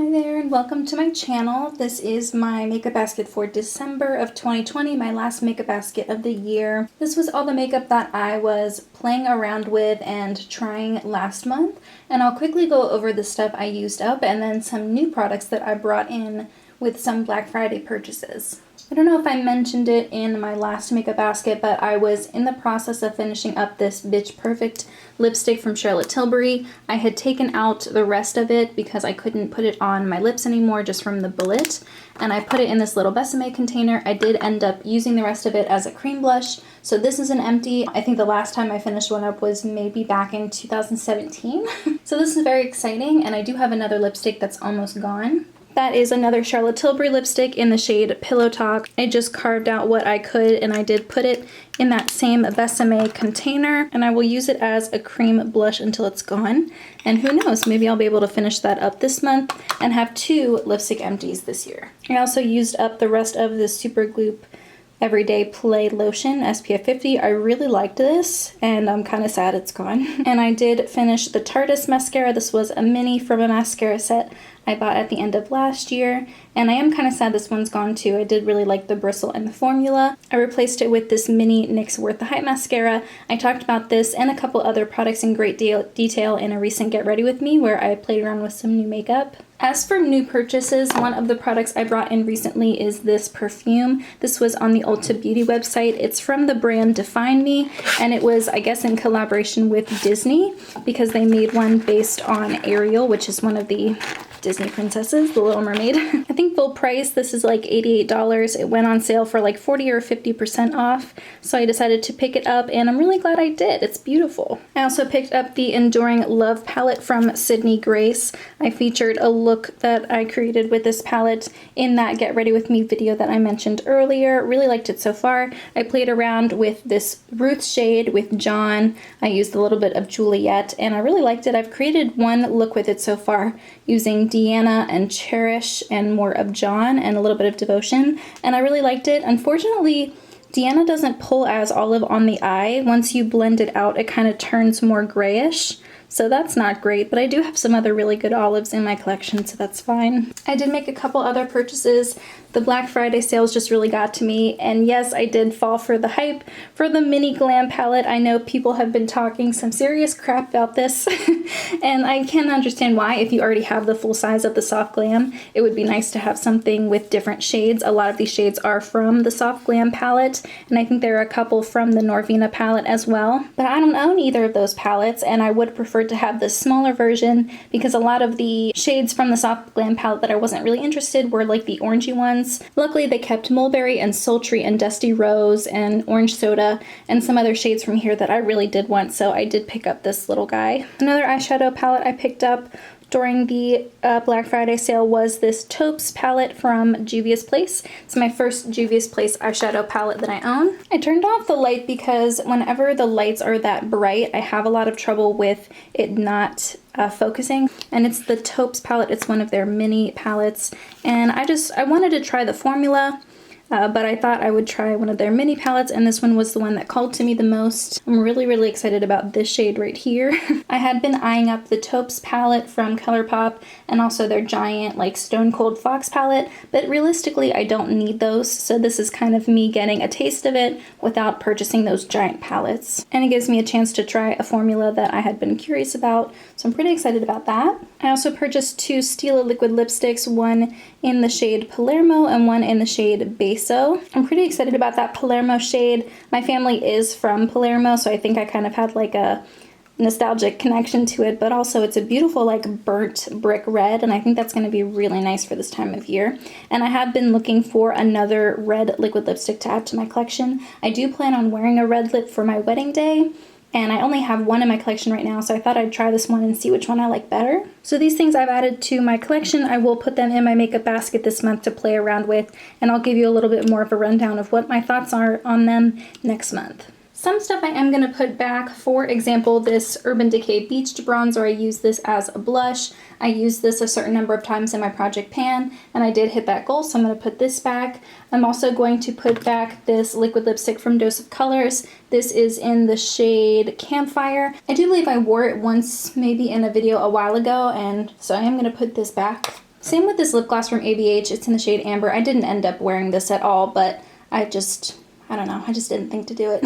Hi there and welcome to my channel. This is my makeup basket for December of 2020, my last makeup basket of the year. This was all the makeup that I was playing around with and trying last month, and I'll quickly go over the stuff I used up and then some new products that I brought in with some Black Friday purchases. I don't know if I mentioned it in my last makeup basket, but I was in the process of finishing up this Bitch Perfect lipstick from Charlotte Tilbury. I had taken out the rest of it because I couldn't put it on my lips anymore just from the bullet, and I put it in this little Besame container. I did end up using the rest of it as a cream blush, so this is an empty. I think the last time I finished one up was maybe back in 2017. So this is very exciting, and I do have another lipstick that's almost gone. That is another Charlotte Tilbury lipstick in the shade Pillow Talk. I just carved out what I could and I did put it in that same Besame container, and I will use it as a cream blush until it's gone. And who knows, maybe I'll be able to finish that up this month and have 2 lipstick empties this year. I also used up the rest of this Super Gloop Everyday Play Lotion SPF 50. I really liked this and I'm kind of sad it's gone. And I did finish the Tarteist mascara. This was a mini from a mascara set I bought at the end of last year, and I am kind of sad this one's gone too. I did really like the bristle and the formula. I replaced it with this mini NYX Worth the Hype mascara. I talked about this and a couple other products in great detail in a recent Get Ready With Me where I played around with some new makeup. As for new purchases, one of the products I brought in recently is this perfume. This was on the Ulta Beauty website. It's from the brand Define Me, and it was, I guess, in collaboration with Disney because they made one based on Ariel, which is one of the Disney princesses, The Little Mermaid. I think full price, this is like $88. It went on sale for like 40 or 50% off, so I decided to pick it up, and I'm really glad I did. It's beautiful. I also picked up the Enduring Love palette from Sydney Grace. I featured a look that I created with this palette in that Get Ready With Me video that I mentioned earlier. Really liked it so far. I played around with this Ruth shade with John. I used a little bit of Juliet, and I really liked it. I've created one look with it so far using Deanna and Cherish and more of John and a little bit of Devotion, and I really liked it. Unfortunately, Deanna doesn't pull as olive on the eye. Once you blend it out, it kind of turns more grayish. So that's not great, but I do have some other really good olives in my collection, so that's fine. I did make a couple other purchases. The Black Friday sales just really got to me, and yes, I did fall for the hype for the Mini Glam palette. I know people have been talking some serious crap about this, and I can understand why. If you already have the full size of the Soft Glam, it would be nice to have something with different shades. A lot of these shades are from the Soft Glam palette, and I think there are a couple from the Norvina palette as well. But I don't own either of those palettes, and I would prefer to have the smaller version because a lot of the shades from the Soft Glam palette that I wasn't really interested were like the orangey ones. Luckily, they kept Mulberry and Sultry and Dusty Rose and Orange Soda and some other shades from here that I really did want, so I did pick up this little guy. Another eyeshadow palette I picked up during the Black Friday sale was this Taupes palette from Juvia's Place. It's my first Juvia's Place eyeshadow palette that I own. I turned off the light because whenever the lights are that bright, I have a lot of trouble with it not focusing. And it's the Taupes palette. It's one of their mini palettes. And I wanted to try the formula. But I thought I would try one of their mini palettes, and this one was the one that called to me the most. I'm really excited about this shade right here. I had been eyeing up the Taupes palette from ColourPop and also their giant like Stone Cold Fox palette, but realistically I don't need those, so this is kind of me getting a taste of it without purchasing those giant palettes. And it gives me a chance to try a formula that I had been curious about, so I'm pretty excited about that. I also purchased 2 Stila liquid lipsticks, one in the shade Palermo and one in the shade Beso. I'm pretty excited about that Palermo shade. My family is from Palermo, so I think I kind of had like a nostalgic connection to it, but also it's a beautiful like burnt brick red, and I think that's going to be really nice for this time of year. And I have been looking for another red liquid lipstick to add to my collection. I do plan on wearing a red lip for my wedding day, and I only have one in my collection right now, so I thought I'd try this one and see which one I like better. So these things I've added to my collection. I will put them in my makeup basket this month to play around with, and I'll give you a little bit more of a rundown of what my thoughts are on them next month. Some stuff I am going to put back. For example, this Urban Decay Beached Bronzer, I use this as a blush. I used this a certain number of times in my project pan, and I did hit that goal, so I'm going to put this back. I'm also going to put back this liquid lipstick from Dose of Colors. This is in the shade Campfire. I do believe I wore it once, maybe in a video a while ago, and so I am going to put this back. Same with this lip gloss from ABH. It's in the shade Amber. I didn't end up wearing this at all, but I don't know, I just didn't think to do it.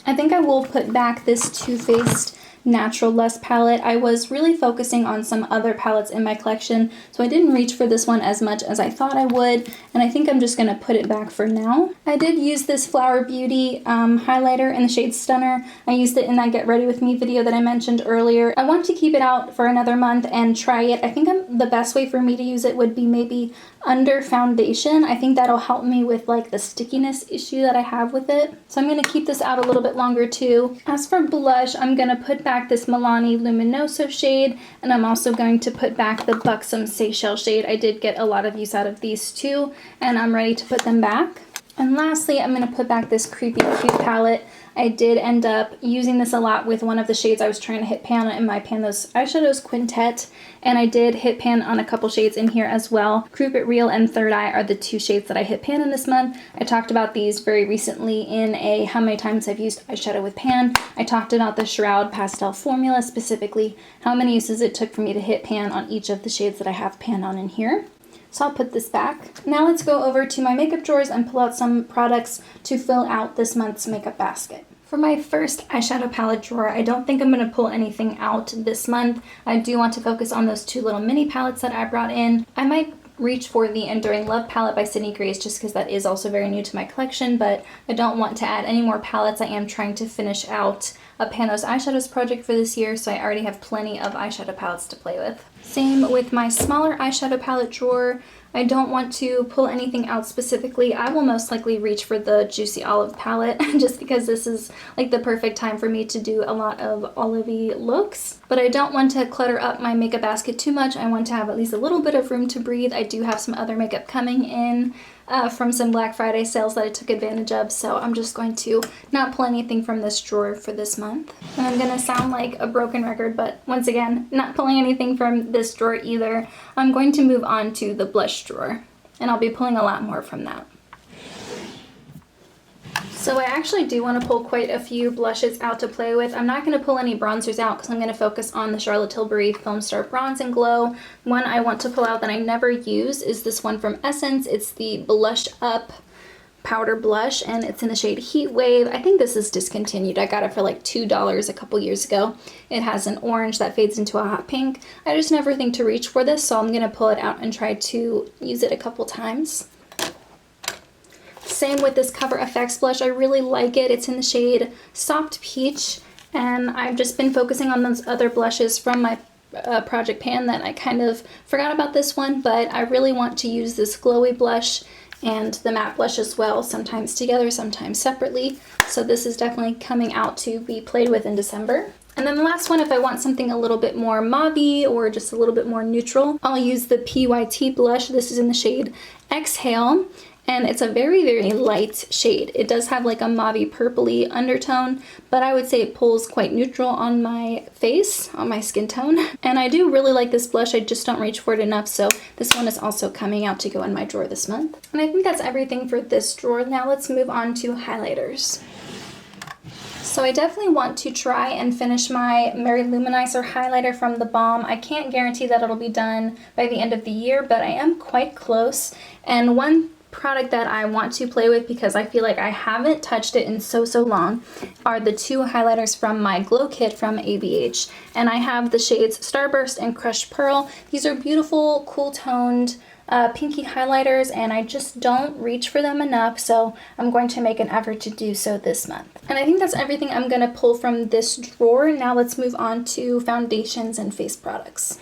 I think I will put back this Too Faced Natural Lust palette. I was really focusing on some other palettes in my collection, so I didn't reach for this one as much as I thought I would, and I think I'm just going to put it back for now. I did use this Flower Beauty highlighter in the shade Stunner. I used it in that Get Ready With Me video that I mentioned earlier. I want to keep it out for another month and try it. I think the best way for me to use it would be maybe under foundation. I think that'll help me with like the stickiness issue that I have with it. So I'm going to keep this out a little bit longer too. As for blush, I'm going to put back this Milani Luminoso shade, and I'm also going to put back the Buxom Seychelles shade. I did get a lot of use out of these too, and I'm ready to put them back. And lastly, I'm going to put back this Creepy Cute palette. I did end up using this a lot with one of the shades I was trying to hit pan in my Pan Those Eyeshadows Quintet, and I did hit pan on a couple shades in here as well. Prove It Real and Third Eye are the two shades that I hit pan in this month. I talked about these very recently in a how many times I've used eyeshadow with pan. I talked about the Shroud Pastel formula, specifically how many uses it took for me to hit pan on each of the shades that I have pan on in here. So I'll put this back. Now let's go over to my makeup drawers and pull out some products to fill out this month's makeup basket. For my first eyeshadow palette drawer, I don't think I'm going to pull anything out this month. I do want to focus on those two little mini palettes that I brought in. I might reach for the Enduring Love palette by Sydney Grace just because that is also very new to my collection, but I don't want to add any more palettes. I am trying to finish out a Pan Those Eyeshadows project for this year, so I already have plenty of eyeshadow palettes to play with. Same with my smaller eyeshadow palette drawer. I don't want to pull anything out specifically. I will most likely reach for the Juicy Olive palette just because this is like the perfect time for me to do a lot of olivey looks. But I don't want to clutter up my makeup basket too much. I want to have at least a little bit of room to breathe. I do have some other makeup coming in from some Black Friday sales that I took advantage of, so I'm just going to not pull anything from this drawer for this month. And I'm gonna sound like a broken record, but once again, not pulling anything from this drawer either. I'm going to move on to the blush drawer, and I'll be pulling a lot more from that. So I actually do want to pull quite a few blushes out to play with. I'm not going to pull any bronzers out because I'm going to focus on the Charlotte Tilbury Film Star Bronze and Glow. One I want to pull out that I never use is this one from Essence. It's the Blush Up powder blush, and it's in the shade Heat Wave. I think this is discontinued. I got it for like $2 a couple years ago. It has an orange that fades into a hot pink. I just never think to reach for this, so I'm going to pull it out and try to use it a couple times. Same with this Cover FX blush. I really like it. It's in the shade Soft Peach, and I've just been focusing on those other blushes from my Project Pan that I kind of forgot about this one, but I really want to use this glowy blush and the matte blush as well, sometimes together, sometimes separately. So this is definitely coming out to be played with in December. And then the last one, if I want something a little bit more mauve-y or just a little bit more neutral, I'll use the PYT blush. This is in the shade Exhale. And it's a very, very light shade. It does have like a mauve purpley undertone, but I would say it pulls quite neutral on my face, on my skin tone. And I do really like this blush. I just don't reach for it enough, so this one is also coming out to go in my drawer this month. And I think that's everything for this drawer. Now let's move on to highlighters. So I definitely want to try and finish my Mary Luminizer highlighter from the Balm. I can't guarantee that it'll be done by the end of the year, but I am quite close. And one product that I want to play with, because I feel like I haven't touched it in so long, are the two highlighters from my Glow Kit from ABH. And I have the shades Starburst and Crushed Pearl. These are beautiful, cool toned pinky highlighters, and I just don't reach for them enough, so I'm going to make an effort to do so this month. And I think that's everything I'm going to pull from this drawer. Now let's move on to foundations and face products.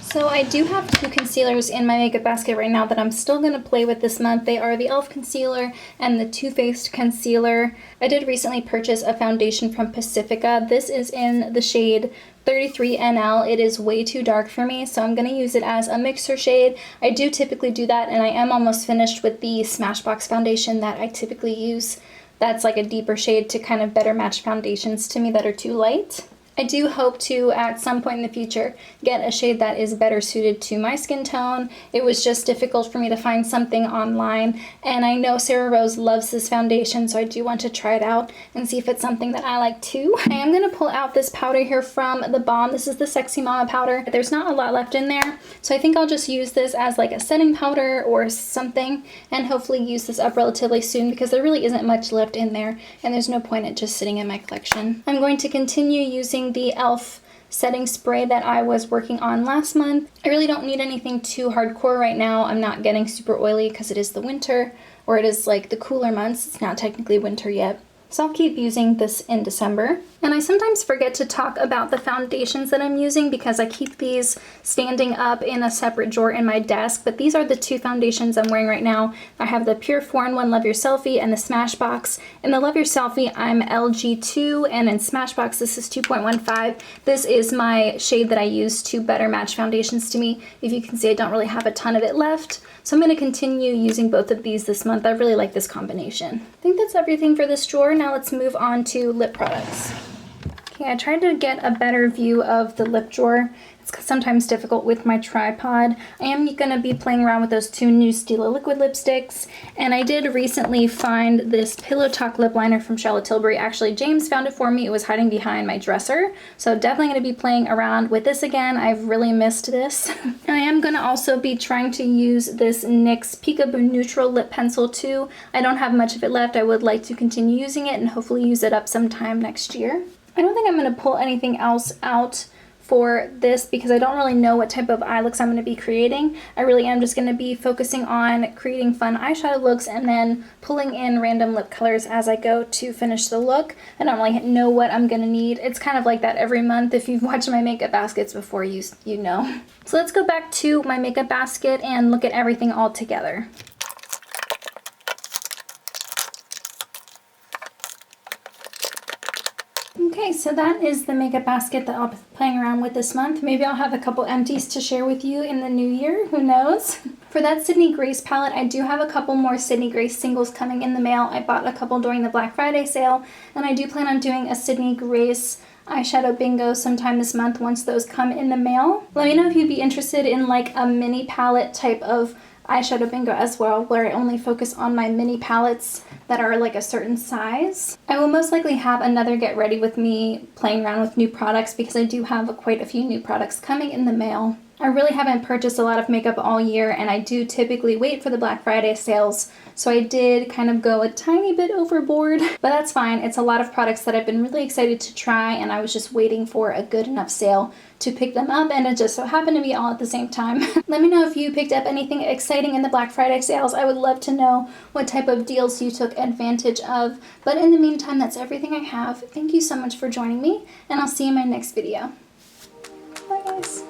So I do have two concealers in my makeup basket right now that I'm still going to play with this month. They are the e.l.f. concealer and the Too Faced concealer. I did recently purchase a foundation from Pacifica. This is in the shade 33NL. It is way too dark for me, so I'm going to use it as a mixer shade. I do typically do that, and I am almost finished with the Smashbox foundation that I typically use. That's like a deeper shade to kind of better match foundations to me that are too light. I do hope to, at some point in the future, get a shade that is better suited to my skin tone. It was just difficult for me to find something online, and I know Sarah Rose loves this foundation, so I do want to try it out and see if it's something that I like too. I am going to pull out this powder here from the Balm. This is the Sexy Mama powder. There's not a lot left in there, so I think I'll just use this as like a setting powder or something, and hopefully use this up relatively soon because there really isn't much left in there, and there's no point in just sitting in my collection. I'm going to continue using the e.l.f. setting spray that I was working on last month. I really don't need anything too hardcore right now. I'm not getting super oily because it is the winter, or it is like the cooler months. It's not technically winter yet. So I'll keep using this in December. And I sometimes forget to talk about the foundations that I'm using because I keep these standing up in a separate drawer in my desk, but these are the two foundations I'm wearing right now. I have the Pure 4-in-1 Love Your Selfie and the Smashbox. In the Love Your Selfie, I'm LG2, and in Smashbox, this is 2.15. This is my shade that I use to better match foundations to me. If you can see, I don't really have a ton of it left. So I'm going to continue using both of these this month. I really like this combination. I think that's everything for this drawer. Now let's move on to lip products. Okay, I tried to get a better view of the lip drawer. It's sometimes difficult with my tripod. I am going to be playing around with those two new Stila liquid lipsticks, and I did recently find this Pillow Talk lip liner from Charlotte Tilbury. Actually, James found it for me. It was hiding behind my dresser, so definitely going to be playing around with this again. I've really missed this. And I am going to also be trying to use this NYX Peekaboo Neutral lip pencil too. I don't have much of it left. I would like to continue using it and hopefully use it up sometime next year. I don't think I'm going to pull anything else out for this because I don't really know what type of eye looks I'm going to be creating. I really am just going to be focusing on creating fun eyeshadow looks and then pulling in random lip colors as I go to finish the look. I don't really know what I'm going to need. It's kind of like that every month. If you've watched my makeup baskets before, you know. So let's go back to my makeup basket and look at everything all together. Okay, so that is the makeup basket that I'll be playing around with this month. Maybe I'll have a couple empties to share with you in the new year, who knows? For that Sydney Grace palette, I do have a couple more Sydney Grace singles coming in the mail. I bought a couple during the Black Friday sale, and I do plan on doing a Sydney Grace eyeshadow bingo sometime this month once those come in the mail. Let me know if you'd be interested in like a mini palette type of eyeshadow bingo as well, where I only focus on my mini palettes that are like a certain size. I will most likely have another get ready with me playing around with new products because I do have quite a few new products coming in the mail. I really haven't purchased a lot of makeup all year, and I do typically wait for the Black Friday sales, so I did kind of go a tiny bit overboard, but that's fine. It's a lot of products that I've been really excited to try, and I was just waiting for a good enough sale to pick them up, and it just so happened to be all at the same time. Let me know if you picked up anything exciting in the Black Friday sales. I would love to know what type of deals you took advantage of, but in the meantime, that's everything I have. Thank you so much for joining me, and I'll see you in my next video. Bye guys.